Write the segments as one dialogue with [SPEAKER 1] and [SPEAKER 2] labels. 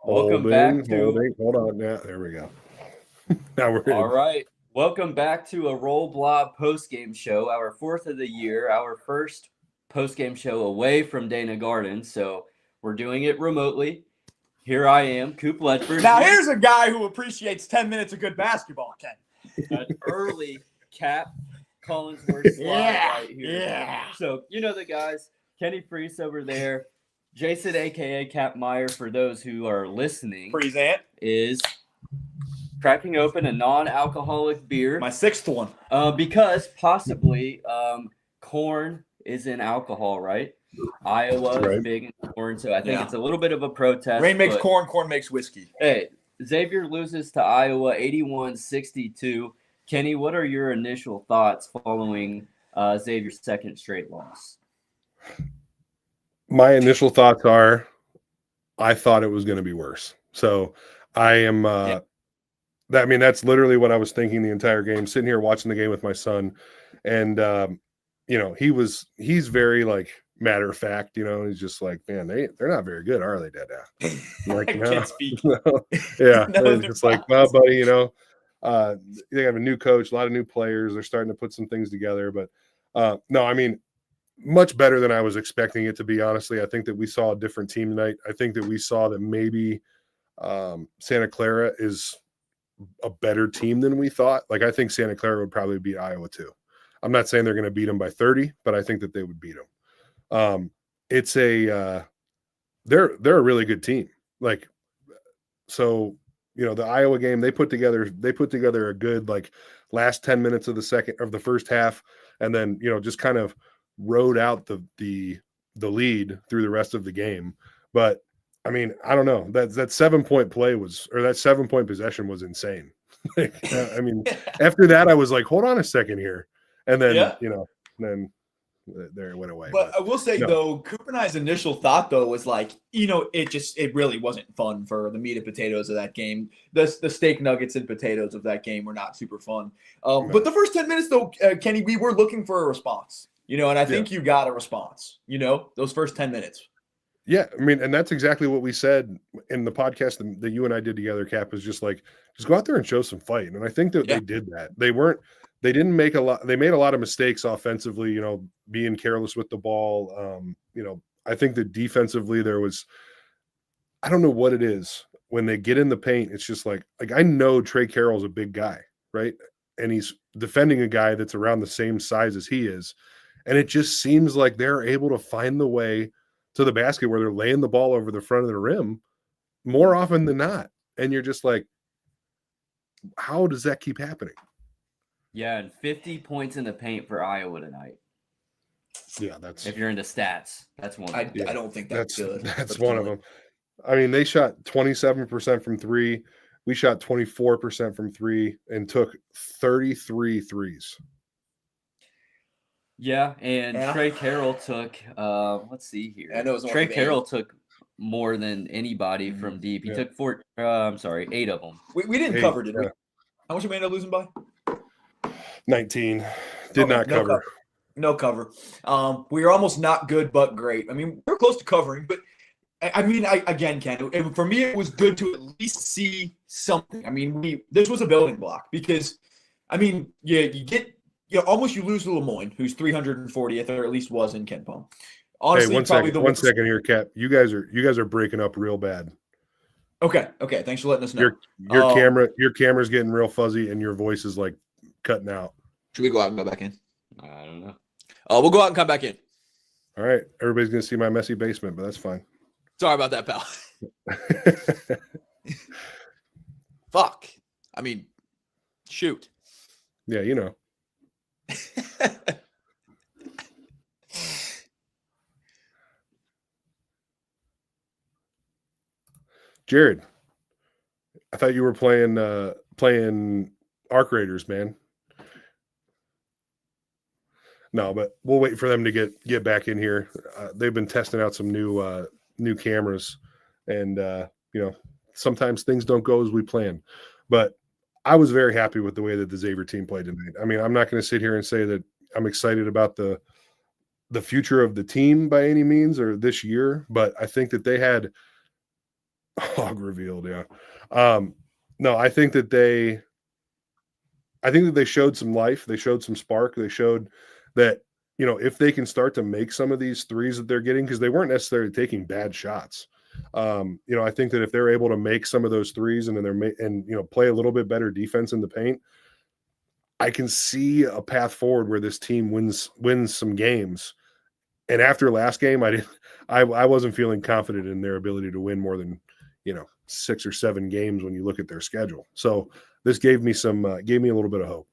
[SPEAKER 1] Welcome back to
[SPEAKER 2] Holding. Hold on. Yeah, there we go. Now we're
[SPEAKER 1] All
[SPEAKER 2] in.
[SPEAKER 1] right. Welcome back to a Roll Blob post-game show, our fourth of the year, our first post-game show away from Dana Garden. So we're doing it remotely. Here I am, Coop Ledford.
[SPEAKER 3] Now here's a guy who appreciates 10 minutes of good basketball, Ken.
[SPEAKER 1] An early Cap Collinsworth slide right here.
[SPEAKER 3] Yeah.
[SPEAKER 1] So you know the guys, Kenny Freese over there, Jason aka Cap Meyer for those who are listening.
[SPEAKER 3] Present.
[SPEAKER 1] Is cracking open a non-alcoholic beer.
[SPEAKER 3] My sixth one.
[SPEAKER 1] Because possibly corn is in alcohol, right? Iowa is big in corn, so I think it's a little bit of a protest.
[SPEAKER 3] Rain makes corn, corn makes whiskey.
[SPEAKER 1] Hey, Xavier loses to Iowa 81-62. Kenny, what are your initial thoughts following Xavier's second straight loss?
[SPEAKER 2] My initial thoughts are, I thought it was going to be worse. So I am. That's literally what I was thinking the entire game. Sitting here watching the game with my son, and he's very like matter of fact. He's just like, man, they're not very good, are they, Dad?
[SPEAKER 3] Like, I can't speak.
[SPEAKER 2] No. Yeah,
[SPEAKER 3] No,
[SPEAKER 2] it's just like, no, buddy. They have a new coach, a lot of new players. They're starting to put some things together, but no, I mean, much better than I was expecting it to be. Honestly, I think that we saw a different team tonight. I think that we saw that maybe Santa Clara is a better team than we thought. Like, I think Santa Clara would probably beat Iowa too. I'm not saying they're going to beat them by 30, but I think that they would beat them. They're a really good team. Like, so, the Iowa game, they put together a good, like, last 10 minutes of the first half. And then, just kind of rode out the lead through the rest of the game. But I mean, I don't know, that 7-point play that 7-point possession was insane. I mean, after that, I was like, hold on a second here. And then, then there it went away.
[SPEAKER 3] But I will say, though, Coop and I's initial thought, though, was like, it really wasn't fun for the meat and potatoes of that game. The steak nuggets and potatoes of that game were not super fun. But the first 10 minutes, though, Kenny, we were looking for a response, and I think you got a response, those first 10 minutes.
[SPEAKER 2] Yeah, I mean, and that's exactly what we said in the podcast that you and I did together, Cap, is just like, just go out there and show some fight. And I think that they did that. They didn't make a lot. They made a lot of mistakes offensively, being careless with the ball. I think that defensively I don't know what it is. When they get in the paint, it's just like I know Trey Carroll's a big guy, right? And he's defending a guy that's around the same size as he is. And it just seems like they're able to find the way to the basket where they're laying the ball over the front of the rim more often than not. And you're just like, how does that keep happening?
[SPEAKER 1] Yeah, and 50 points in the paint for Iowa tonight.
[SPEAKER 2] Yeah, that's
[SPEAKER 1] if you're into stats, that's one.
[SPEAKER 3] I don't think that's good.
[SPEAKER 2] That's one of them. I mean, they shot 27% from three. We shot 24% from three and took 33 threes.
[SPEAKER 1] Yeah, and Trey Carroll took, let's see here. Trey Carroll took more than anybody from deep. He took 8 of them.
[SPEAKER 3] We didn't cover, did we? How much did we end up losing by?
[SPEAKER 2] 19. Did not cover.
[SPEAKER 3] No cover. We were almost not good, but great. I mean, we were close to covering, but I mean, again, Ken, for me, it was good to at least see something. I mean, this was a building block because, I mean, you lose to Lemoyne, who's 340th, or at least was in Ken Palm. Honestly,
[SPEAKER 2] hey, one second here, Cap. You guys are breaking up real bad.
[SPEAKER 3] Okay. Thanks for letting us know.
[SPEAKER 2] Your camera's getting real fuzzy, and your voice is like cutting out.
[SPEAKER 3] Should we go out and go back in?
[SPEAKER 1] I don't know.
[SPEAKER 3] We'll go out and come back in.
[SPEAKER 2] All right. Everybody's gonna see my messy basement, but that's fine.
[SPEAKER 3] Sorry about that, pal. Fuck. I mean, shoot.
[SPEAKER 2] Yeah, Jared, I thought you were playing Arc Raiders, man. No, but we'll wait for them to get back in here. They've been testing out some new cameras, and sometimes things don't go as we plan. But I was very happy with the way that the Xavier team played tonight. I mean, I'm not going to sit here and say that I'm excited about the future of the team by any means or this year, but I think that they had Hog revealed, yeah. No, I think that they showed some life. They showed some spark. They showed that, if they can start to make some of these threes that they're getting, because they weren't necessarily taking bad shots. I think that if they're able to make some of those threes and then play a little bit better defense in the paint, I can see a path forward where this team wins some games. And after last game, I wasn't feeling confident in their ability to win more than 6 or 7 games when you look at their schedule. So this gave me a little bit of hope.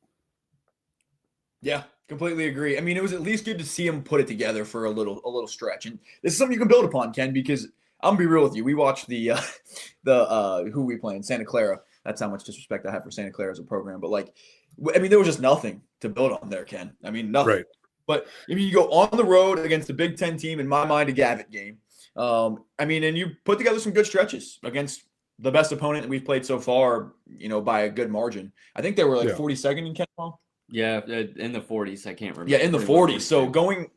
[SPEAKER 3] Yeah, completely agree. I mean, it was at least good to see him put it together for a little stretch, and this is something you can build upon, Ken. Because I'm gonna be real with you, we watched the who we playing, Santa Clara. That's how much disrespect I have for Santa Clara as a program. But there was just nothing to build on there, Ken. I mean, nothing.
[SPEAKER 2] Right.
[SPEAKER 3] But you go on the road against a Big Ten team, in my mind, a Gavitt game. And you put together some good stretches against the best opponent that we've played so far, by a good margin. I think they were 42nd in KenPom.
[SPEAKER 1] Yeah, in the 40s. I can't remember.
[SPEAKER 3] Yeah, in the 40s. So going,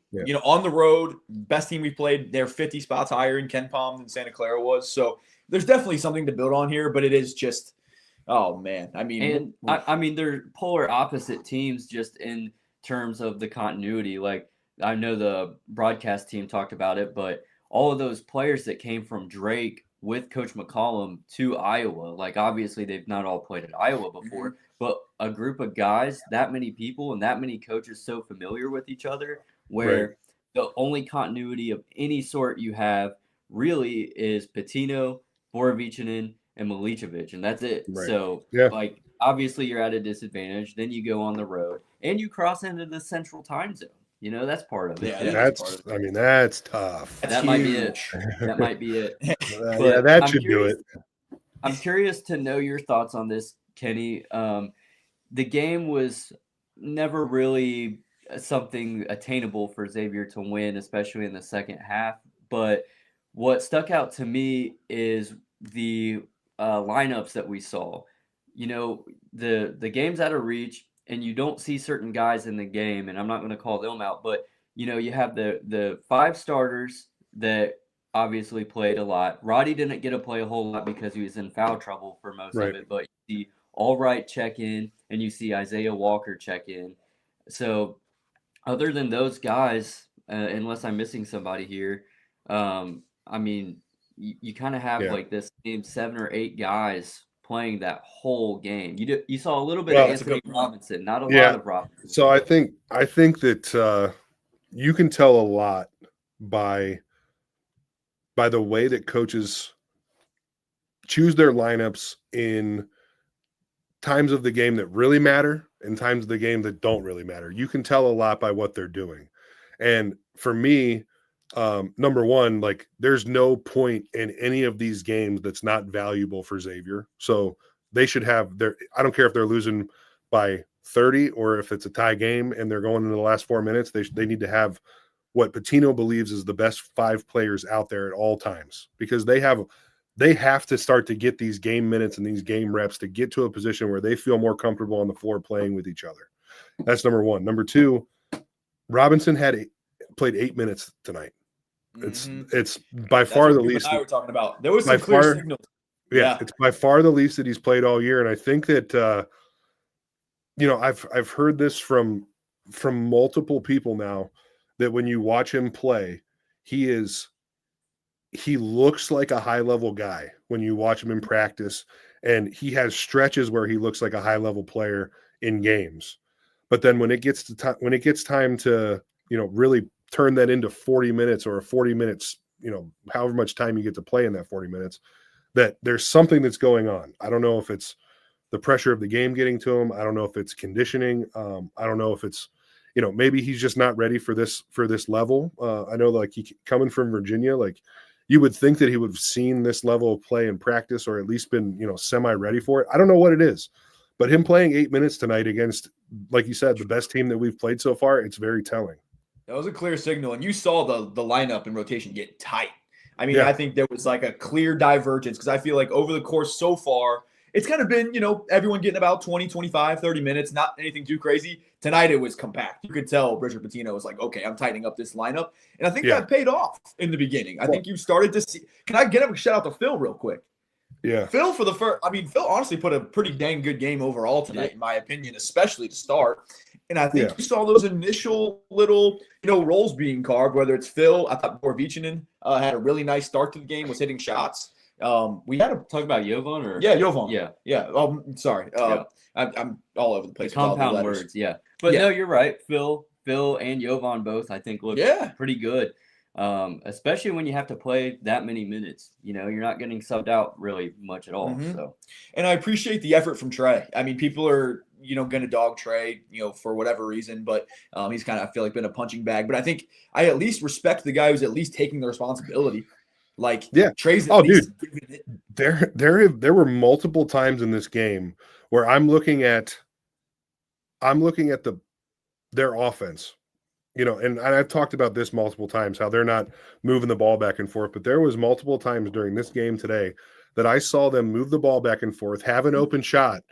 [SPEAKER 3] on the road, best team we've played, they're 50 spots higher in KenPom than Santa Clara was. So there's definitely something to build on here, but it is just, oh man. I mean,
[SPEAKER 1] they're polar opposite teams just in terms of the continuity. Like, I know the broadcast team talked about it, but all of those players that came from Drake with Coach McCollum to Iowa, obviously they've not all played at Iowa before, but a group of guys, that mmany people and that many coaches so familiar with each other, where the only continuity of any sort you have really is Pitino, Borovichinen, and Milicevic, and that's it.
[SPEAKER 2] Right.
[SPEAKER 1] So, obviously you're at a disadvantage. Then you go on the road, and you cross into the Central Time Zone. That's part of it.
[SPEAKER 3] Yeah,
[SPEAKER 2] that's tough.
[SPEAKER 1] That might be it. That might be it.
[SPEAKER 2] That should do it.
[SPEAKER 1] I'm curious to know your thoughts on this, Kenny. The game was never really something attainable for Xavier to win, especially in the second half. But what stuck out to me is the lineups that we saw. The game's out of reach, and you don't see certain guys in the game, and I'm not going to call them out, but you have the 5 starters that obviously played a lot. Roddy didn't get to play a whole lot because he was in foul trouble for most of it, but you see Allright check in, and you see Isaiah Walker check in. So other than those guys, unless I'm missing somebody here, you kind of have this same 7 or 8 guys playing that whole game. You saw a little bit of Anthony Robinson, not a lot of Robinson.
[SPEAKER 2] So I think that you can tell a lot by the way that coaches choose their lineups in times of the game that really matter and times of the game that don't really matter. You can tell a lot by what they're doing. And for me, number one, there's no point in any of these games that's not valuable for Xavier. So they should have I don't care if they're losing by 30 or if it's a tie game and they're going into the last 4 minutes, they need to have what Pitino believes is the best 5 players out there at all times, because they have to start to get these game minutes and these game reps to get to a position where they feel more comfortable on the floor playing with each other. That's number one. Number two, Robinson played 8 minutes tonight. It's by far the least.
[SPEAKER 3] I were talking about. There was some clear signals.
[SPEAKER 2] Yeah, it's by far the least that he's played all year, and I think that I've heard this from multiple people now, that when you watch him play, he looks like a high level guy when you watch him in practice, and he has stretches where he looks like a high level player in games. But then when it gets time to really turn that into 40 minutes or 40 minutes, however much time you get to play in that 40 minutes, that there's something that's going on. I don't know if it's the pressure of the game getting to him. I don't know if it's conditioning. I don't know if it's, maybe he's just not ready for this level. I know he coming from Virginia, you would think that he would have seen this level of play in practice, or at least been, semi-ready for it. I don't know what it is, but him playing 8 minutes tonight against, like you said, the best team that we've played so far, it's very telling.
[SPEAKER 3] That was a clear signal, and you saw the lineup and rotation get tight. I think there was a clear divergence, because I feel like over the course so far, it's kind of been, everyone getting about 20, 25, 30 minutes, not anything too crazy. Tonight it was compact. You could tell Richard Pitino was like, okay, I'm tightening up this lineup. And I think that paid off in the beginning. I think you started to see – can I get a shout out to Phil real quick?
[SPEAKER 2] Yeah.
[SPEAKER 3] Phil Phil honestly put a pretty dang good game overall tonight, in my opinion, especially to start. And I think you saw those initial little, roles being carved, whether it's Phil. I thought Borvichinen had a really nice start to the game, was hitting shots. We had to
[SPEAKER 1] talk about Jovan or
[SPEAKER 3] Jovan.
[SPEAKER 1] Yeah.
[SPEAKER 3] Yeah. Sorry. I'm all over the place.
[SPEAKER 1] The compound words, yeah. But no, you're right. Phil and Jovan both, I think, look pretty good. Especially when you have to play that many minutes. You're not getting subbed out really much at all.
[SPEAKER 3] Mm-hmm.
[SPEAKER 1] So,
[SPEAKER 3] and I appreciate the effort from Trey. I mean, people are going to dog Trey, for whatever reason, but he's kind of, I feel like, been a punching bag. But I think I at least respect the guy who's at least taking the responsibility. Like, Trey's at least giving it.
[SPEAKER 2] There were multiple times in this game where I'm looking at their offense. And I've talked about this multiple times, how they're not moving the ball back and forth, but there was multiple times during this game today that I saw them move the ball back and forth, have an open shot,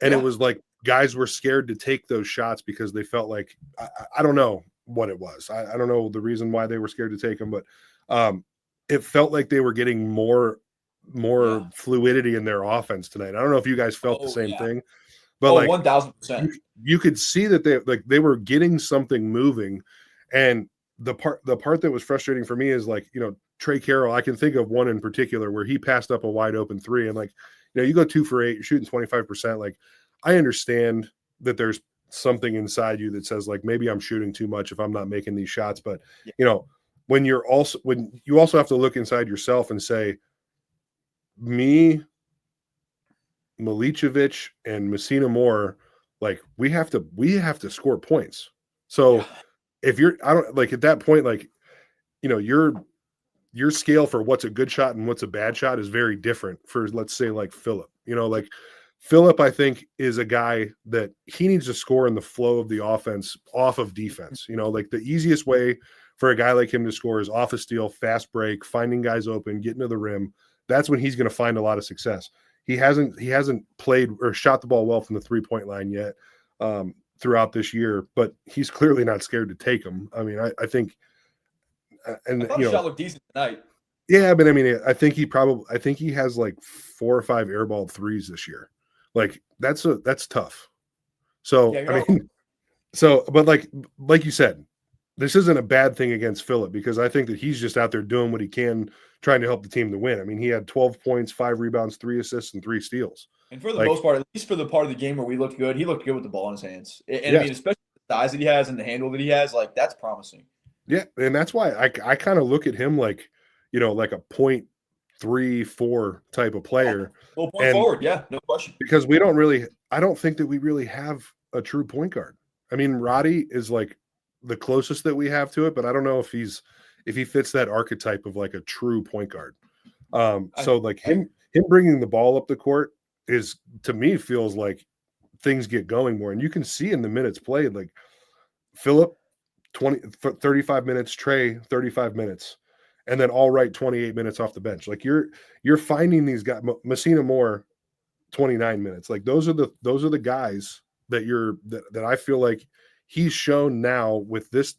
[SPEAKER 2] and it was like guys were scared to take those shots because they felt like, I don't know what it was. I don't know the reason why they were scared to take them, but it felt like they were getting more fluidity in their offense tonight. I don't know if you guys felt the same thing. But
[SPEAKER 3] 1,000%.
[SPEAKER 2] You could see that they were getting something moving, and the part that was frustrating for me is Trey Carroll. I can think of one in particular where he passed up a wide open three, and you go 2 for 8, you're shooting 25%. Like, I understand that there's something inside you that says maybe I'm shooting too much if I'm not making these shots, but when you also have to look inside yourself and say, me, Milicevic and Messina Moore, we have to score points. So if you're, I don't at that point, your scale for what's a good shot and what's a bad shot is very different for, let's say, Philip. Philip, I think, is a guy that he needs to score in the flow of the offense off of defense. The easiest way for a guy like him to score is off a steal, fast break, finding guys open, getting to the rim. That's when he's going to find a lot of success. He hasn't played or shot the ball well from the 3-point line yet throughout this year, but he's clearly not scared to take them. I mean, I think, and
[SPEAKER 3] I thought his shot looked decent tonight.
[SPEAKER 2] Yeah, but I mean, I think he has 4 or 5 airball threes this year. That's tough. So but like you said, this isn't a bad thing against Philip, because I think that he's just out there doing what he can, trying to help the team to win. I mean, he had 12 points, 5 rebounds, 3 assists, and 3 steals.
[SPEAKER 3] And for the most part, at least for the part of the game where we looked good, he looked good with the ball in his hands. And I mean, especially the size that he has and the handle that he has, that's promising.
[SPEAKER 2] Yeah, and that's why I kind of look at him like a 0.34 type of player.
[SPEAKER 3] Full point forward, no question.
[SPEAKER 2] Because I don't think that we really have a true point guard. I mean, Roddy is the closest that we have to it, but I don't know if he fits that archetype of a true point guard. Him bringing the ball up the court is, to me, feels like things get going more, and you can see in the minutes played, Philip 35 minutes, Trey 35 minutes, and then all right 28 minutes off the bench. You're finding these guys. Messina Moore 29 minutes. Those are the guys that I feel like he's shown now with this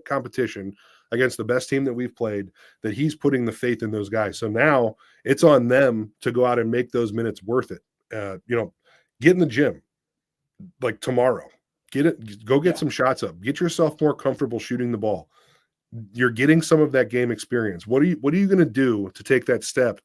[SPEAKER 2] competition against the best team that we've played, that he's putting the faith in those guys. So now it's on them to go out and make those minutes worth it. Get in the gym tomorrow. Go get some shots up. Get yourself more comfortable shooting the ball. You're getting some of that game experience. What are you going to do to take that step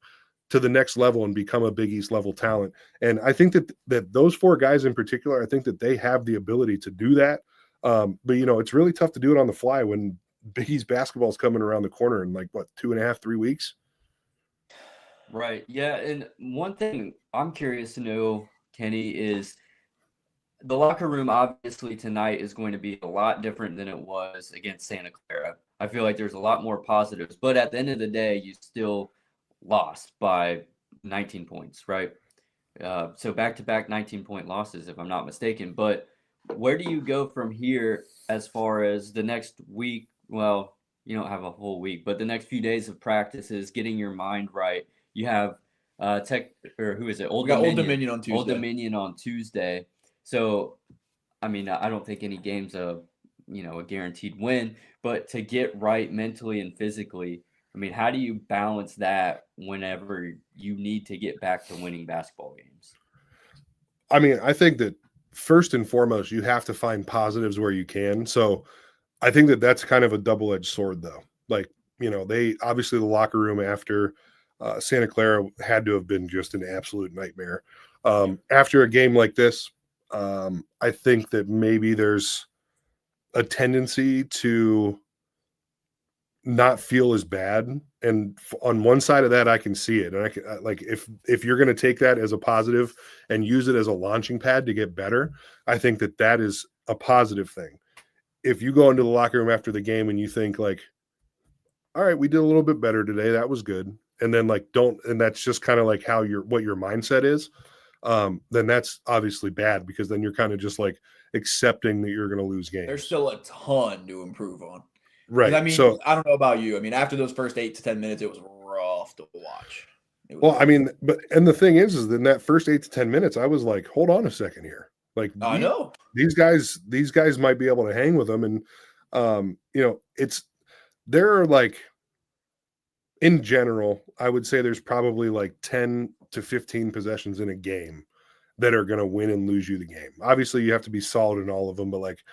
[SPEAKER 2] to the next level and become a Big East level talent? And I think that those 4 guys in particular, I think that they have the ability to do that. But it's really tough to do it on the fly when Big East basketball is coming around the corner in 2.5, 3 weeks.
[SPEAKER 1] Right. Yeah. And one thing I'm curious to know, Kenny, is the locker room obviously tonight is going to be a lot different than it was against Santa Clara. I feel like there's a lot more positives, but at the end of the day, you still lost by 19 points, right? So back-to-back 19-point losses, if I'm not mistaken. But where do you go from here as far as the next week? Well, you don't have a whole week, but the next few days of practices, getting your mind right. You have Old Dominion
[SPEAKER 3] on Tuesday.
[SPEAKER 1] Old Dominion on Tuesday. So, I mean, I don't think any game's a guaranteed win, but to get right mentally and physically, I mean, how do you balance that whenever you need to get back to winning basketball games?
[SPEAKER 2] I mean, I think that first and foremost, you have to find positives where you can. So I think that that's kind of a double-edged sword, though. Like, they obviously the locker room after Santa Clara had to have been just an absolute nightmare. After a game like this, I think that maybe there's a tendency to not feel as bad, and on one side of that I can see it, and I can like if you're going to take that as a positive and use it as a launching pad to get better, I think that that is a positive thing. If you go into the locker room after the game and you think like, all right, we did a little bit better today, that was good, and then like and that's just kind of like how what your mindset is, then that's obviously bad, because then you're kind of just like accepting that you're going to lose games.
[SPEAKER 3] There's still a ton to improve on.
[SPEAKER 2] Right.
[SPEAKER 3] I mean,
[SPEAKER 2] so
[SPEAKER 3] I don't know about you. I mean, after those first 8 to 10 minutes, it was rough to watch.
[SPEAKER 2] I mean, and the thing is in that first 8 to 10 minutes, I was like, hold on a second here. Like,
[SPEAKER 3] I know
[SPEAKER 2] these guys might be able to hang with them. And, there are like, in general, I would say there's probably like 10 to 15 possessions in a game that are going to win and lose you the game. Obviously, you have to be solid in all of them, but like,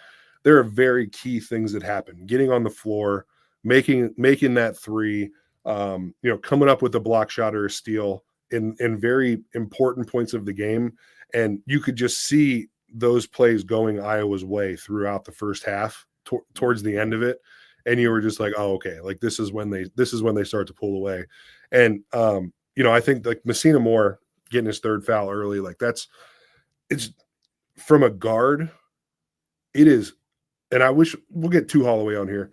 [SPEAKER 2] there are very key things that happen: getting on the floor, making that three, coming up with a block shot or a steal in very important points of the game. And you could just see those plays going Iowa's way throughout the first half towards the end of it. And you were just like, oh, okay, like this is when they start to pull away. And I think like Messina Moore getting his third foul early, like it's from a guard, it is. And I wish we'll get Tu Holloway on here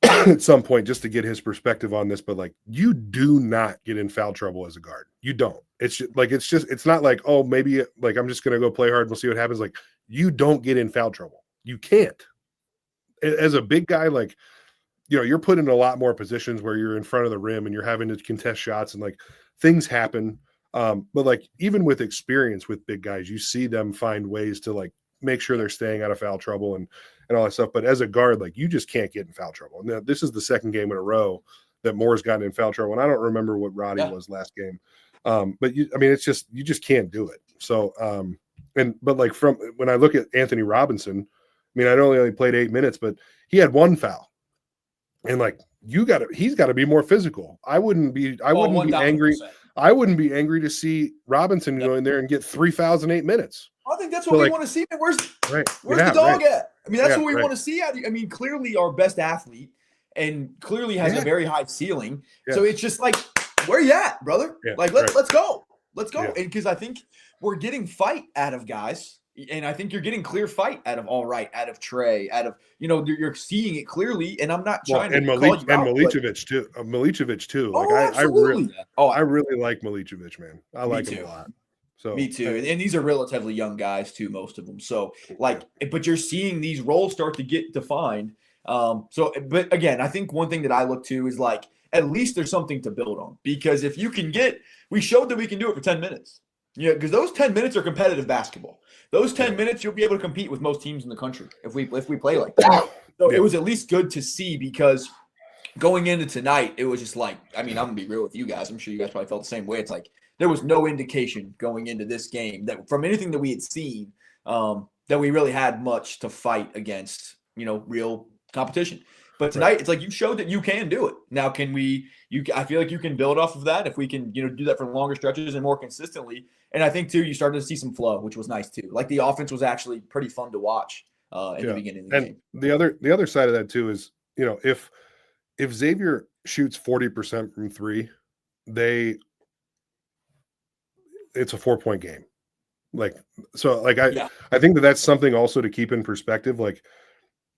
[SPEAKER 2] at some point just to get his perspective on this. But like, you do not get in foul trouble as a guard. You don't. It's not like, oh, maybe like I'm just going to go play hard. We'll see what happens. Like, you don't get in foul trouble. You can't. As a big guy, like, you're put in a lot more positions where you're in front of the rim and you're having to contest shots and like things happen. But like, even with experience with big guys, you see them find ways to like make sure they're staying out of foul trouble and all that stuff. But as a guard, like, you just can't get in foul trouble. Now, this is the second game in a row that Moore's gotten in foul trouble. And I don't remember what Roddy was last game. But you just can't do it. So, but like from when I look at Anthony Robinson, I mean, I know he only played 8 minutes, but he had one foul. And like, he's got to be more physical. I wouldn't be angry. I wouldn't be angry to see Robinson go in there and get 3 fouls in 8 minutes.
[SPEAKER 3] I think that's what we want to see. Where's the dog at? I mean, that's what we want to see. I mean, clearly our best athlete and clearly has a very high ceiling. So it's just like, where you at, brother? Like, let's go. Let's go. And because I think we're getting fight out of guys. And I think you're getting clear fight out of All Right, out of Trey, out of, you're seeing it clearly. And I'm not trying to call you out,
[SPEAKER 2] Milicevic too. Milicevic too. Like, I really like Milicevic, man. I like him a lot. So
[SPEAKER 3] me too. And these are relatively young guys too, most of them. So like, but you're seeing these roles start to get defined. But again, I think one thing that I look to is like, at least there's something to build on, because if you can we showed that we can do it for 10 minutes. Yeah, because those 10 minutes are competitive basketball. Those 10 minutes, you'll be able to compete with most teams in the country if we play like that. So it was at least good to see, because going into tonight, it was just like, I mean, I'm going to be real with you guys. I'm sure you guys probably felt the same way. It's like there was no indication going into this game that from anything that we had seen that we really had much to fight against, real competition. But tonight, it's like you showed that you can do it. Now, I feel like you can build off of that if we can, do that for longer stretches and more consistently. And I think, too, you started to see some flow, which was nice, too. Like, the offense was actually pretty fun to watch in the beginning of the game.
[SPEAKER 2] The other side of that, too, is, if Xavier shoots 40% from three, it's a 4-point game. I think that's something also to keep in perspective. Like,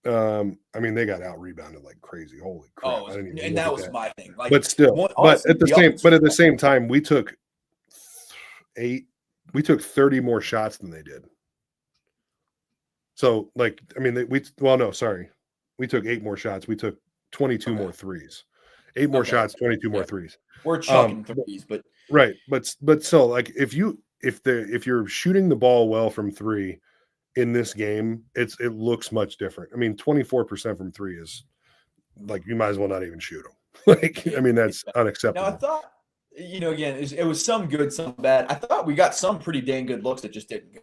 [SPEAKER 2] I mean, they got out rebounded like crazy. Holy crap!
[SPEAKER 3] And that was my thing. Like,
[SPEAKER 2] but still, at the same time, we took 30 more shots than they did. So, like, I mean, we took 8 more shots. We took 22 more threes. 8 more shots, 22 more threes.
[SPEAKER 3] We're chucking threes, but
[SPEAKER 2] right, but so like if you're shooting the ball well from three in this game, it looks much different. I mean, 24% from three is like, you might as well not even shoot them. Like, I mean, that's
[SPEAKER 3] Now, I
[SPEAKER 2] unacceptable.
[SPEAKER 3] thought, again, it was some good, some bad. I thought we got some pretty dang good looks that just didn't go.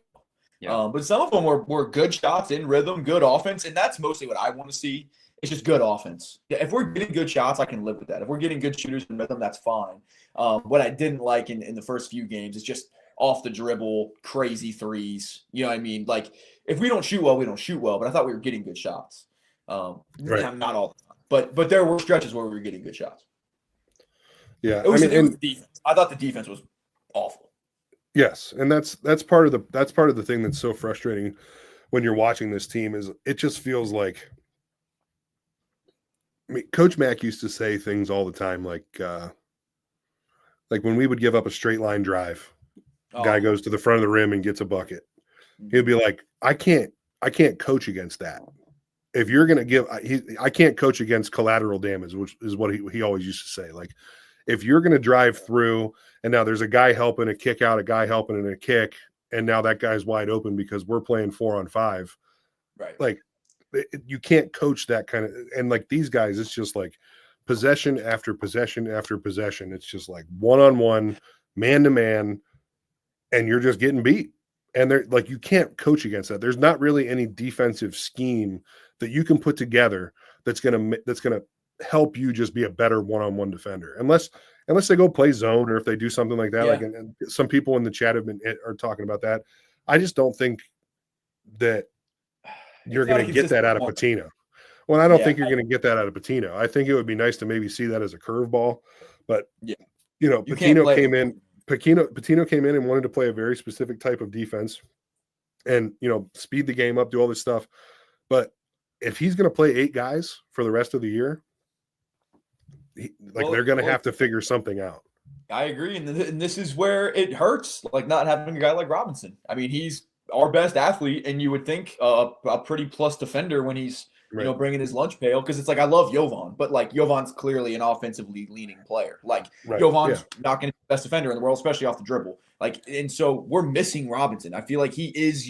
[SPEAKER 1] Yeah.
[SPEAKER 3] But some of them were good shots in rhythm, good offense, and that's mostly what I want to see. It's just good offense. Yeah, if we're getting good shots, I can live with that. If we're getting good shooters in rhythm, that's fine. What I didn't like in the first few games is just off the dribble, crazy threes. You know what I mean? Like, if we don't shoot well, we don't shoot well. But I thought we were getting good shots.
[SPEAKER 2] Right.
[SPEAKER 3] Not all the time, but there were stretches where we were getting good shots.
[SPEAKER 2] Yeah.
[SPEAKER 3] It was
[SPEAKER 2] I mean,
[SPEAKER 3] the defense. I thought the defense was awful.
[SPEAKER 2] yes, and that's part of the thing that's so frustrating when you're watching this team is it just feels like, I mean, Coach Mack used to say things all the time like when we would give up a straight line drive, guy goes to the front of the rim and gets a bucket. He'd be like, I can't coach against that. If you're going to give, I can't coach against collateral damage, which is what he always used to say. Like, if you're going to drive through and now there's a guy helping a kick out, a guy helping in a kick, and now that guy's wide open because we're playing 4-on-5,
[SPEAKER 3] right?
[SPEAKER 2] Like, you can't coach that kind of, and like these guys, it's just like possession after possession after possession. It's just like one-on-one, man-to-man, and you're just getting beat. And they're like, you can't coach against that. There's not really any defensive scheme that you can put together that's gonna help you just be a better one-on-one defender, unless they go play zone or if they do something like that.
[SPEAKER 3] Yeah.
[SPEAKER 2] Like, and some people in the chat are talking about that. I just don't think that you're going to get that out of Patino. Well, I don't think you're going to get that out of Patino. I think it would be nice to maybe see that as a curveball, but Patino came in. Patino came in and wanted to play a very specific type of defense, and speed the game up, do all this stuff. But if he's going to play 8 guys for the rest of the year, they're going to have to figure something out.
[SPEAKER 3] I agree, and this is where it hurts, like not having a guy like Robinson. I mean, he's our best athlete, and you would think a pretty plus defender when he's bringing his lunch pail, because it's like, I love Jovan, but like Jovan's clearly an offensively leaning player. Like Jovan's not going to be the best defender in the world, especially off the dribble. Like, and so we're missing Robinson. I feel like he is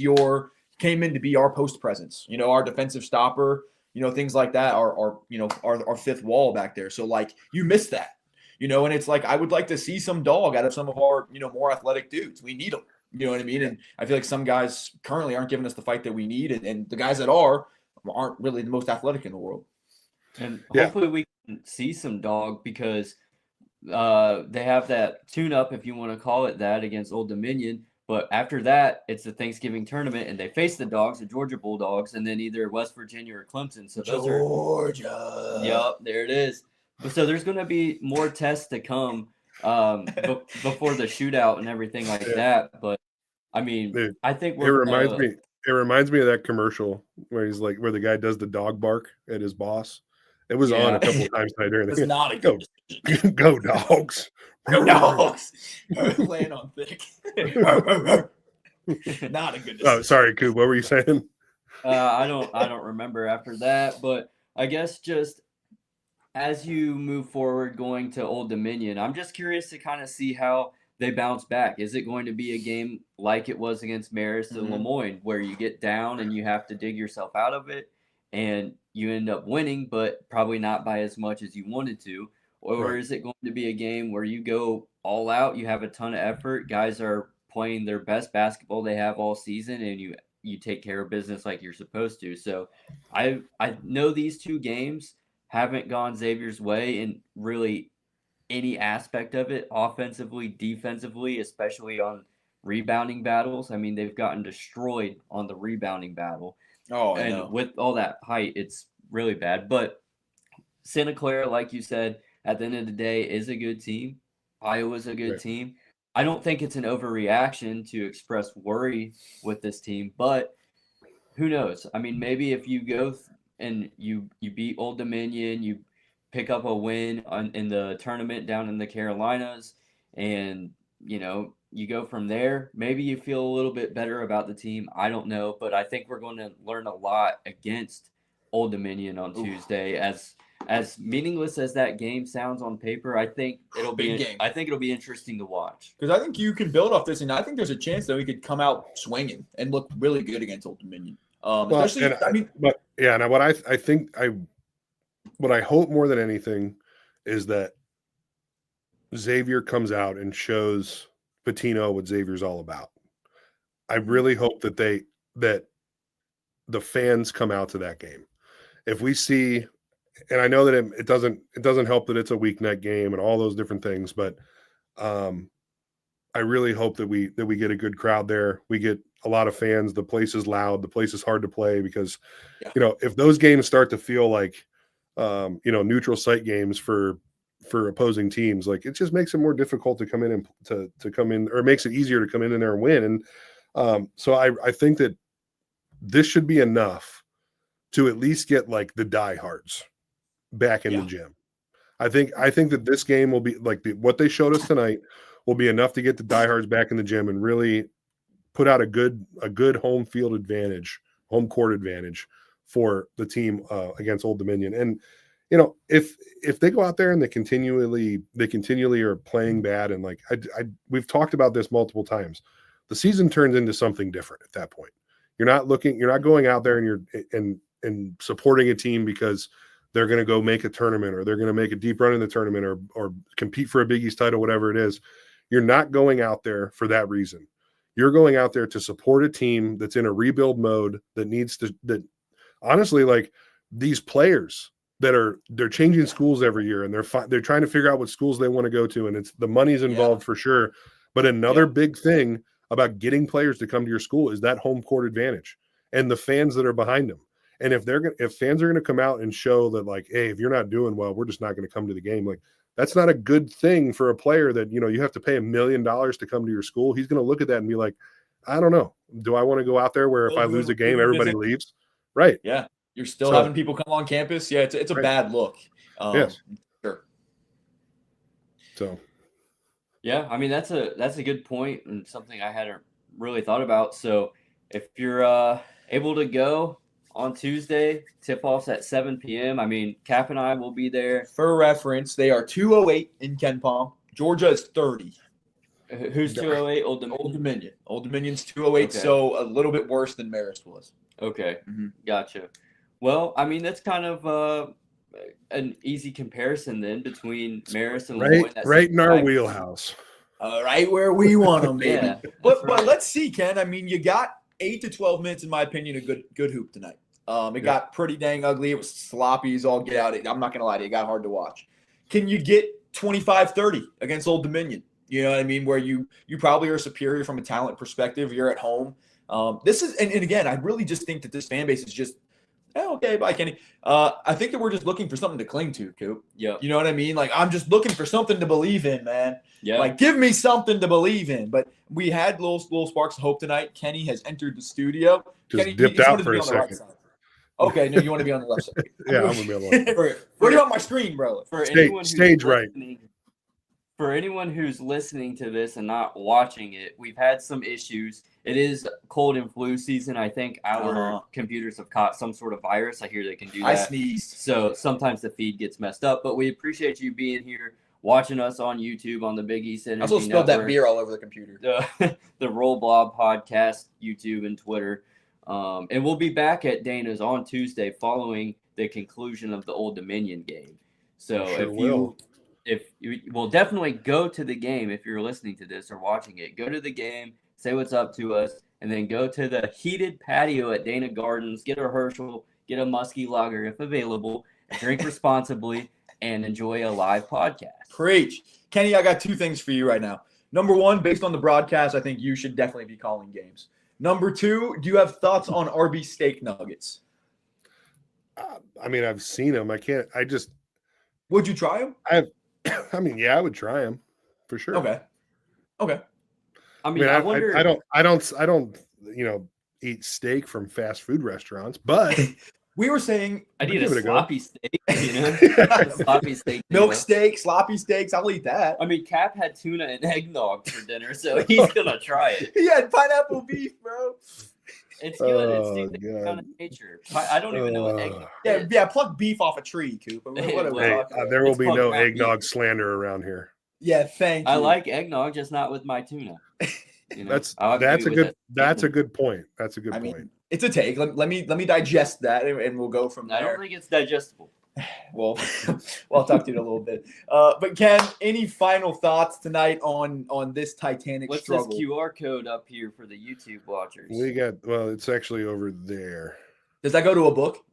[SPEAKER 3] came in to be our post presence, our defensive stopper, things like that, our fifth wall back there. So like, you miss that, and it's like, I would like to see some dog out of some of our, more athletic dudes. We need them. You know what I mean? And I feel like some guys currently aren't giving us the fight that we need, and the guys that aren't really the most athletic in the world.
[SPEAKER 1] And hopefully we can see some dog, because they have that tune-up, if you want to call it that, against Old Dominion. But after that, it's the Thanksgiving tournament, and they face the Dogs, the Georgia Bulldogs, and then either West Virginia or Clemson. So those
[SPEAKER 3] Georgia.
[SPEAKER 1] Yep, there it is. So there's going to be more tests to come before the shootout and everything like that. But I mean, I think
[SPEAKER 2] it reminds me of that commercial where he's like, where the guy does the dog bark at his boss. It was on a couple of times tonight during the
[SPEAKER 3] game. Not a good
[SPEAKER 2] go Dogs.
[SPEAKER 3] Go Dogs. Laying on thick. Not a good decision.
[SPEAKER 2] Oh, sorry, Coop. What were you saying?
[SPEAKER 1] I don't remember after that, but I guess just as you move forward going to Old Dominion, I'm just curious to kind of see how they bounce back. Is it going to be a game like it was against Marist and Lemoyne, where you get down and you have to dig yourself out of it and you end up winning, but probably not by as much as you wanted to? Or is it going to be a game where you go all out, you have a ton of effort, guys are playing their best basketball they have all season, and you take care of business like you're supposed to? So I know these two games haven't gone Xavier's way in really any aspect of it, offensively, defensively, especially on rebounding battles. I mean, they've gotten destroyed on the rebounding battle.
[SPEAKER 3] I know.
[SPEAKER 1] With all that height, it's really bad. But Santa Clara, like you said, at the end of the day, is a good team. Iowa's a good team. I don't think it's an overreaction to express worry with this team, but who knows? I mean, maybe if you go and you beat Old Dominion, you pick up a win in the tournament down in the Carolinas, and you go from there, maybe you feel a little bit better about the team. I don't know, but I think we're going to learn a lot against Old Dominion on Tuesday. As meaningless as that game sounds on paper, I think it'll be interesting to watch,
[SPEAKER 3] because I think you can build off this, and I think there's a chance that we could come out swinging and look really good against Old Dominion. Especially,
[SPEAKER 2] what I hope more than anything is that Xavier comes out and shows Patino what Xavier's all about. I really hope that the fans come out to that game. If we see, and I know that it doesn't help that it's a weeknight game and all those different things, but I really hope that we get a good crowd there. We get a lot of fans. The place is loud. The place is hard to play because, if those games start to feel like, neutral site games for opposing teams, like it just makes it more difficult to come in and to come in, or it makes it easier to come in there and win. And so I think that this should be enough to at least get like the diehards back in the gym. I think that this game will be like what they showed us tonight will be enough to get the diehards back in the gym and really put out a good home field advantage, home court advantage for the team against Old Dominion. And if they go out there and they continually are playing bad, and like we've talked about this multiple times, the season turns into something different at that point. You're not going out there and you're supporting a team because they're going to go make a tournament or they're going to make a deep run in the tournament or compete for a Big East title, whatever it is. You're not going out there for that reason. You're going out there to support a team that's in a rebuild mode that honestly, like these players they're changing schools every year and they're trying to figure out what schools they want to go to. And it's the money's involved for sure. But another big thing about getting players to come to your school is that home court advantage and the fans that are behind them. And if fans are going to come out and show that like, hey, if you're not doing well, we're just not going to come to the game. Like that's not a good thing for a player that, you have to pay $1 million to come to your school. He's going to look at that and be like, I don't know. Do I want to go out there where if I lose a game, everybody leaves? Right.
[SPEAKER 3] Yeah. You're still having people come on campus. Yeah. It's a bad look.
[SPEAKER 2] Yes.
[SPEAKER 3] Sure.
[SPEAKER 2] So.
[SPEAKER 1] Yeah. I mean, that's a good point and something I hadn't really thought about. So if you're able to go on Tuesday, tip-off's at 7 p.m. I mean, Cap and I will be there.
[SPEAKER 3] For reference, they are 208 in Ken Palm. Georgia is 30.
[SPEAKER 1] Who's 208? Old
[SPEAKER 3] Dominion. Old Dominion's 208, okay. So a little bit worse than Marist was.
[SPEAKER 1] Okay, Gotcha. Well, I mean, that's kind of an easy comparison then between Marist and Lloyd.
[SPEAKER 2] Right in our wheelhouse.
[SPEAKER 3] Right where we want them, baby. Yeah, but let's see, Ken. I mean, you got 8 to 12 minutes, in my opinion, a good hoop tonight. It got pretty dang ugly. It was sloppy as all get out. I'm not going to lie to you. It got hard to watch. Can you get 25-30 against Old Dominion? You know what I mean? Where you probably are superior from a talent perspective. You're at home. This is, and again, I really just think that this fan base is just, okay, bye, Kenny. I think that we're just looking for something to cling to, Coop.
[SPEAKER 1] Yeah.
[SPEAKER 3] You know what I mean? Like, I'm just looking for something to believe in, man.
[SPEAKER 1] Yeah.
[SPEAKER 3] Like, give me something to believe in. But we had little sparks of hope tonight. Kenny has entered the studio.
[SPEAKER 2] Just
[SPEAKER 3] Kenny,
[SPEAKER 2] dipped out for a second.
[SPEAKER 3] Okay, no, you want to be on the left side.
[SPEAKER 2] Yeah, I'm going to be on the left side.
[SPEAKER 3] Where are you on my screen, bro?
[SPEAKER 2] Stage right.
[SPEAKER 1] For anyone who's listening to this and not watching it, we've had some issues. It is cold and flu season. I think our computers have caught some sort of virus. I hear they can do that.
[SPEAKER 3] I sneezed.
[SPEAKER 1] So sometimes the feed gets messed up. But we appreciate you being here, watching us on YouTube on the Big East Energy
[SPEAKER 3] I also spilled that beer all over the computer.
[SPEAKER 1] The Roll Blob podcast, YouTube, and Twitter. And we'll be back at Dana's on Tuesday following the conclusion of the Old Dominion game. So if you will definitely go to the game if you're listening to this or watching it, go to the game, say what's up to us, and then go to the heated patio at Dana Gardens, get a Herschel, get a Muskie Lager if available, drink responsibly, and enjoy a live podcast.
[SPEAKER 3] Preach. Kenny, I got 2 things for you right now. Number 1, based on the broadcast, I think you should definitely be calling games. Number 2, do you have thoughts on RB steak nuggets?
[SPEAKER 2] I mean, I've seen them.
[SPEAKER 3] Would you try them?
[SPEAKER 2] I mean, yeah, I would try them for sure.
[SPEAKER 3] Okay.
[SPEAKER 1] I mean, I wonder.
[SPEAKER 2] I don't, eat steak from fast food restaurants, but
[SPEAKER 3] we were saying
[SPEAKER 1] I need a sloppy steak, sloppy steak,
[SPEAKER 3] milk steak, sloppy steaks. I'll eat that.
[SPEAKER 1] I mean, Cap had tuna and eggnog for dinner, so he's gonna try it.
[SPEAKER 3] He had pineapple beef, bro.
[SPEAKER 1] It's good. It's kind of nature. I don't even know what eggnog is.
[SPEAKER 3] Yeah, pluck beef off a tree, Coop.
[SPEAKER 2] There will be no eggnog slander around here.
[SPEAKER 3] Yeah, thank you.
[SPEAKER 1] I like eggnog, just not with my tuna.
[SPEAKER 2] That's a good point. That's a good point.
[SPEAKER 3] It's a take. Let me digest that, and we'll go from there.
[SPEAKER 1] I don't think it's digestible.
[SPEAKER 3] Well, I'll talk to you in a little bit. But Ken, any final thoughts tonight on this Titanic
[SPEAKER 1] What's
[SPEAKER 3] struggle?
[SPEAKER 1] this QR code up here for the YouTube watchers?
[SPEAKER 2] It's actually over there.
[SPEAKER 3] Does that go to a book?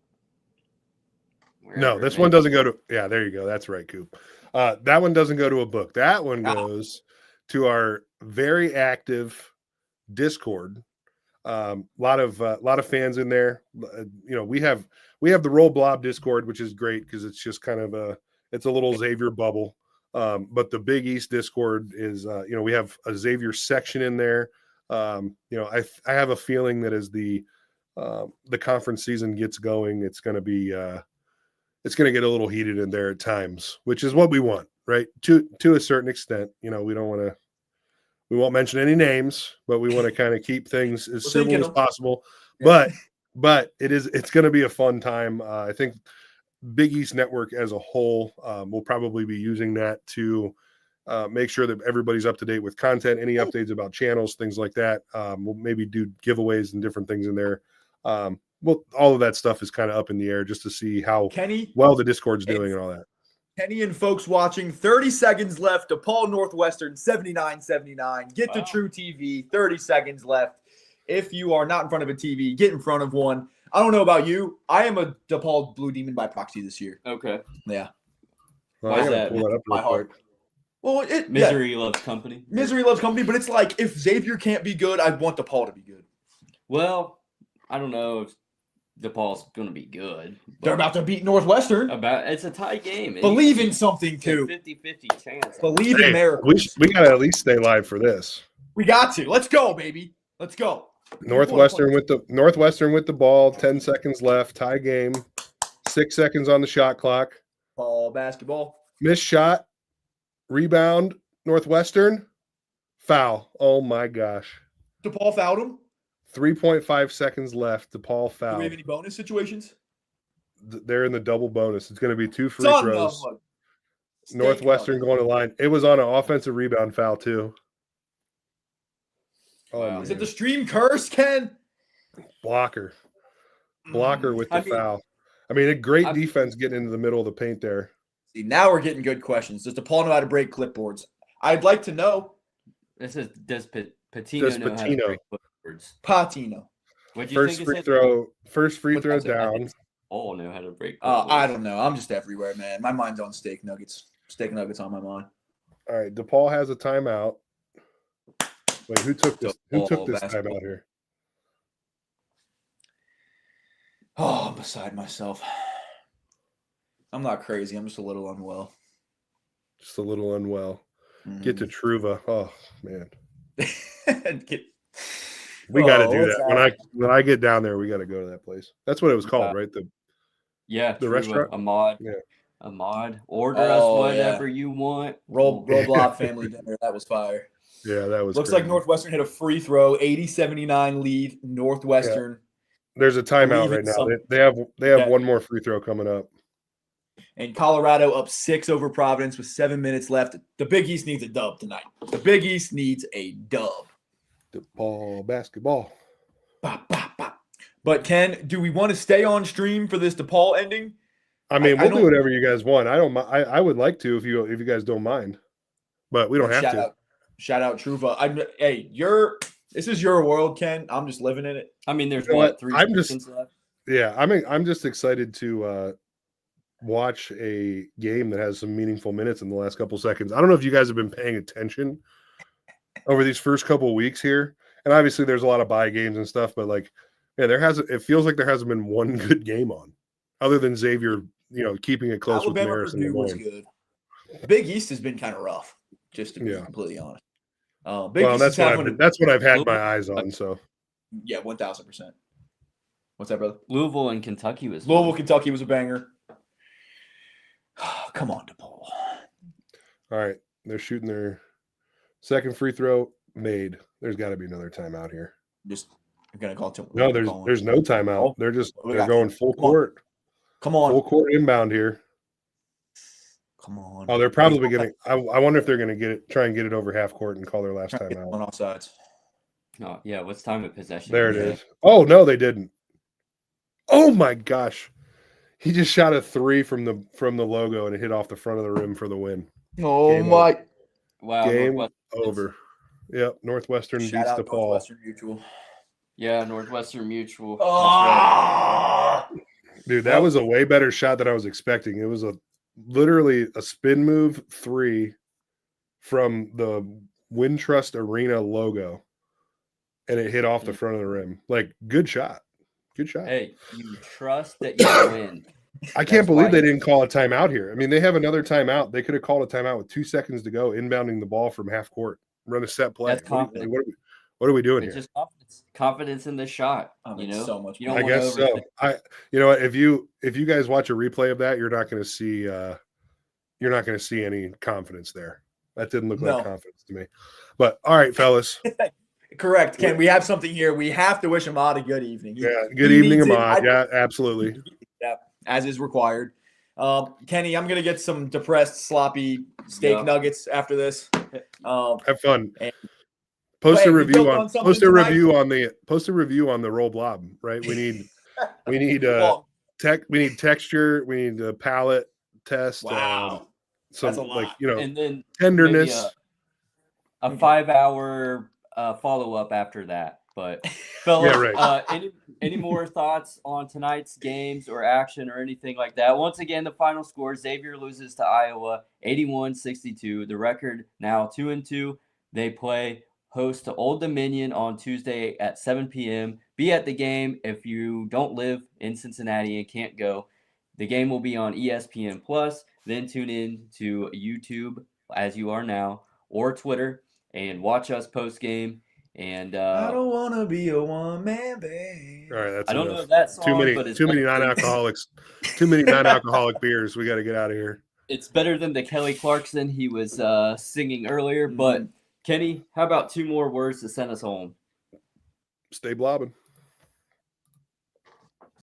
[SPEAKER 2] No, this one doesn't go to. Yeah, there you go. That's right, Coop. That one doesn't go to a book. That one goes to our very active Discord. Lot of fans in there. We have the Roll Blob Discord, which is great because it's just kind of it's a little Xavier bubble. But the Big East Discord is we have a Xavier section in there. I have a feeling that as the conference season gets going, it's going to be it's going to get a little heated in there at times, which is what we want, right? To a certain extent. We don't want to. We won't mention any names, but we want to kind of keep things as civil as possible. Yeah. But it's going to be a fun time. I think Big East Network as a whole will probably be using that to make sure that everybody's up to date with content, any updates about channels, things like that. We'll maybe do giveaways and different things in there. All of that stuff is kind of up in the air just to see how well the Discord's doing and all that.
[SPEAKER 3] Kenny and folks watching, 30 seconds left. DePaul Northwestern, 79-79. Get to True TV, 30 seconds left. If you are not in front of a TV, get in front of one. I don't know about you. I am a DePaul Blue Demon by proxy this year.
[SPEAKER 1] Okay.
[SPEAKER 3] Yeah.
[SPEAKER 1] Why is that?
[SPEAKER 2] Pull that up
[SPEAKER 3] my heart. Well,
[SPEAKER 1] Misery loves company.
[SPEAKER 3] Misery loves company, but it's like if Xavier can't be good, I want DePaul to be good.
[SPEAKER 1] Well, I don't know if DePaul's going to be good.
[SPEAKER 3] They're about to beat Northwestern.
[SPEAKER 1] It's a tie game.
[SPEAKER 3] Believe in something, too.
[SPEAKER 1] 50-50 chance.
[SPEAKER 3] Believe in miracles.
[SPEAKER 2] We got to at least stay live for this.
[SPEAKER 3] We got to. Let's go, baby. Let's go.
[SPEAKER 2] Northwestern with the ball. 10 seconds left. Tie game. 6 seconds on the shot clock.
[SPEAKER 3] Basketball.
[SPEAKER 2] Missed shot. Rebound. Northwestern. Foul. Oh, my gosh.
[SPEAKER 3] DePaul fouled him.
[SPEAKER 2] 3.5 seconds left. DePaul foul.
[SPEAKER 3] Do we have any bonus situations?
[SPEAKER 2] They're in the double bonus. It's going to be 2 free throws. Northwestern going to line. It was on an offensive rebound foul, too.
[SPEAKER 3] Oh, is it the stream curse, Ken?
[SPEAKER 2] Blocker with the foul. I mean, a great defense getting into the middle of the paint there.
[SPEAKER 3] See, now we're getting good questions. Does DePaul know how to break clipboards? I'd like to know.
[SPEAKER 1] Does Patino know how to break clipboards?
[SPEAKER 3] Patino.
[SPEAKER 2] First free throw down.
[SPEAKER 1] All know how to break.
[SPEAKER 3] I don't know. I'm just everywhere, man. My mind's on steak nuggets. Steak nuggets on my mind.
[SPEAKER 2] All right, DePaul has a timeout. Wait, who took this? Who took this timeout here?
[SPEAKER 3] Oh, I'm beside myself. I'm not crazy. I'm just a little unwell.
[SPEAKER 2] Get to Truva. Oh man.
[SPEAKER 3] We
[SPEAKER 2] got to do that. When I get down there, we got to go to that place. That's what it was called, right? The
[SPEAKER 1] Truva,
[SPEAKER 2] restaurant.
[SPEAKER 1] Ahmad. Yeah. Ahmad. Order us whatever you want.
[SPEAKER 3] Roll Blob family dinner. That was fire.
[SPEAKER 2] Yeah, that was.
[SPEAKER 3] Looks crazy. Like Northwestern hit a free throw. 80-79 lead. Northwestern.
[SPEAKER 2] Yeah. There's a timeout right now. They have one more free throw coming up.
[SPEAKER 3] And Colorado up 6 over Providence with 7 minutes left. The Big East needs a dub tonight. The Big East needs a dub.
[SPEAKER 2] DePaul basketball.
[SPEAKER 3] Bop, bop, bop. But Ken, do we want to stay on stream for this DePaul ending?
[SPEAKER 2] I mean, we'll do whatever you guys want. I would like to if you guys don't mind, but we don't have to.
[SPEAKER 3] Shout out Truva. This is your world, Ken. I'm just living in it.
[SPEAKER 1] I mean, there's 3 seconds left.
[SPEAKER 2] Yeah, I'm just excited to watch a game that has some meaningful minutes in the last couple seconds. I don't know if you guys have been paying attention over these first couple of weeks here, and obviously there's a lot of bye games and stuff, but it feels like there hasn't been one good game on, other than Xavier, keeping it close with Marist.
[SPEAKER 3] Purdue was good. Big East has been kind of rough, just to be completely honest.
[SPEAKER 2] That's what I've had my eyes on. So,
[SPEAKER 3] yeah, 1,000%. What's that, brother?
[SPEAKER 1] Louisville and Kentucky was.
[SPEAKER 3] Kentucky was a banger. Come on, DePaul.
[SPEAKER 2] All right, they're shooting their second free throw made. There's got to be another timeout here.
[SPEAKER 3] I'm gonna call it.
[SPEAKER 2] No, there's no timeout. They're going full court.
[SPEAKER 3] Come on,
[SPEAKER 2] full court inbound here.
[SPEAKER 3] Come on.
[SPEAKER 2] Oh, they're probably getting. I wonder if they're going to try and get it over half court and call their last time out.
[SPEAKER 3] On all sides.
[SPEAKER 1] Oh, yeah. What's time of possession?
[SPEAKER 2] There it is. Oh, no, they didn't. Oh, my gosh. He just shot a 3 from the logo and it hit off the front of the rim for the win.
[SPEAKER 3] Oh
[SPEAKER 2] Game
[SPEAKER 3] my!
[SPEAKER 1] Wow.
[SPEAKER 2] Game
[SPEAKER 1] Northwestern
[SPEAKER 2] over. Yep, Northwestern
[SPEAKER 3] Shout
[SPEAKER 2] beats
[SPEAKER 3] out
[SPEAKER 2] DePaul.
[SPEAKER 3] Northwestern Mutual.
[SPEAKER 1] Yeah, Northwestern Mutual. That's right.
[SPEAKER 3] Oh,
[SPEAKER 2] Dude, that was a way better shot than I was expecting. It was literally a spin move 3 from the Wintrust Arena logo, and it hit off the front of the rim. Like, good shot. Good shot.
[SPEAKER 1] Hey, you trust that you win.
[SPEAKER 2] I can't
[SPEAKER 1] That's
[SPEAKER 2] believe
[SPEAKER 1] why
[SPEAKER 2] they
[SPEAKER 1] you-
[SPEAKER 2] didn't call a timeout here. I mean, they have another timeout. They could have called a timeout with 2 seconds to go, inbounding the ball from half court, run a set play.
[SPEAKER 1] That's confident.
[SPEAKER 2] What are we doing
[SPEAKER 1] It's
[SPEAKER 2] here?
[SPEAKER 1] just confidence in the shot. You know,
[SPEAKER 3] so much.
[SPEAKER 1] you don't
[SPEAKER 2] I
[SPEAKER 1] wanna
[SPEAKER 2] guess so.
[SPEAKER 1] overthink.
[SPEAKER 2] You know what? If you guys watch a replay of that, you're not going to see any confidence there. That didn't look like confidence to me. But all right, fellas.
[SPEAKER 3] Correct, Ken. We have something here. We have to wish Ahmad a good evening.
[SPEAKER 2] Yeah, good evening,
[SPEAKER 3] needs it.
[SPEAKER 2] Ahmad. Yeah, absolutely.
[SPEAKER 3] Yeah, as is required. Kenny, I'm gonna get some depressed, sloppy steak nuggets after this.
[SPEAKER 2] Have fun.
[SPEAKER 3] And-
[SPEAKER 2] Post
[SPEAKER 3] Hey,
[SPEAKER 2] a
[SPEAKER 3] we
[SPEAKER 2] review
[SPEAKER 3] built
[SPEAKER 2] on
[SPEAKER 3] on something tonight.
[SPEAKER 2] post a review on the roll blob, right? We need
[SPEAKER 3] Well,
[SPEAKER 2] we need texture, we need a palate test.
[SPEAKER 3] wow.
[SPEAKER 2] Some
[SPEAKER 3] That's a lot.
[SPEAKER 1] And then
[SPEAKER 2] tenderness.
[SPEAKER 1] maybe a 5-hour follow-up after that. But fellas,
[SPEAKER 2] right.
[SPEAKER 1] Any more thoughts on tonight's games or action or anything like that? Once again, the final score: Xavier loses to Iowa 81-62. The record now 2-2. They play host to Old Dominion on Tuesday at 7 p.m. Be at the game if you don't live in Cincinnati and can't go. The game will be on ESPN Plus. Then tune in to YouTube as you are now, or Twitter, and watch us post game. And
[SPEAKER 3] I don't want to be a one-man band.
[SPEAKER 2] All right, that's
[SPEAKER 1] I don't
[SPEAKER 2] enough.
[SPEAKER 1] know that song, but it's
[SPEAKER 2] too many
[SPEAKER 1] better than-
[SPEAKER 2] non-alcoholics. Too many non-alcoholic beers. We got to get out of here.
[SPEAKER 1] It's better than the Kelly Clarkson he was singing earlier. But Kenny, how about 2 more words to send us home?
[SPEAKER 2] Stay blobbing.